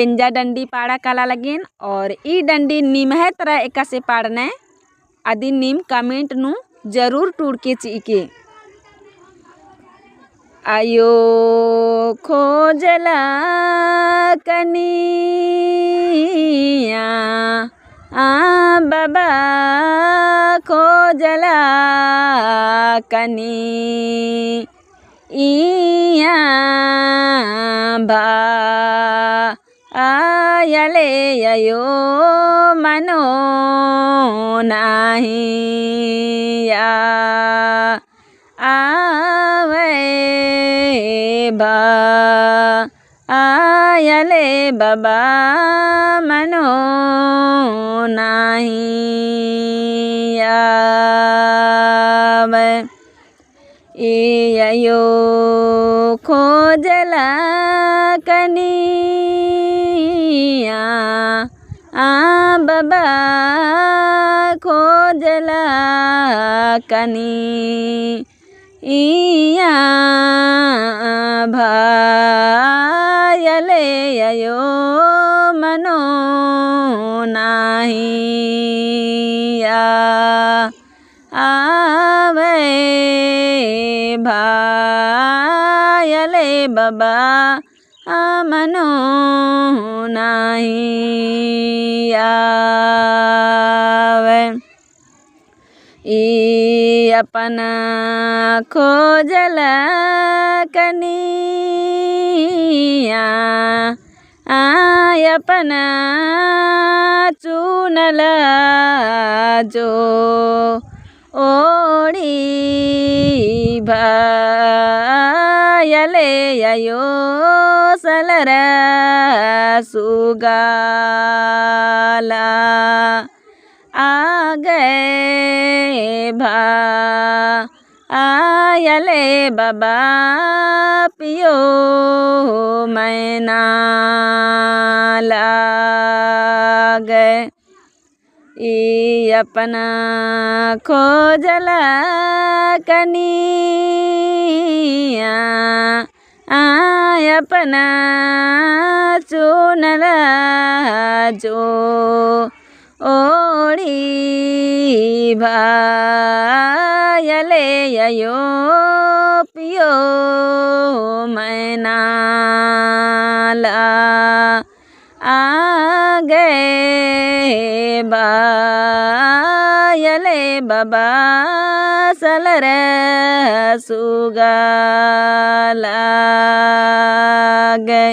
इंजा डंडी पाड़ा काला लगेन और ई डंडी निमहे तरह एका से पाड़ने आदि नीम कमेंट नु जरूर टूर के चीके आयो खोजला कनिया बाबा खोजला कनी इया भा आयले आयो मनो नाही आवे बा आयले बाबा मनो नाही आवे आयो खोजला कनिया बाबा खोजला कनी इया भायले आयो मनो नाही आवे भायले बाबा मनो नाही आवे ई अपना खोजला कनिया अपना चुनला जो ओड़ी भायले आयो सलरा सुगाला आ गए भायले बाबा पियो मैना लागे ई अपना खोजला कनिया अपना चुनला जो ओड़ी भायले आयो पियो मैना आ गए भायले बाबा सलर सुगाला गए।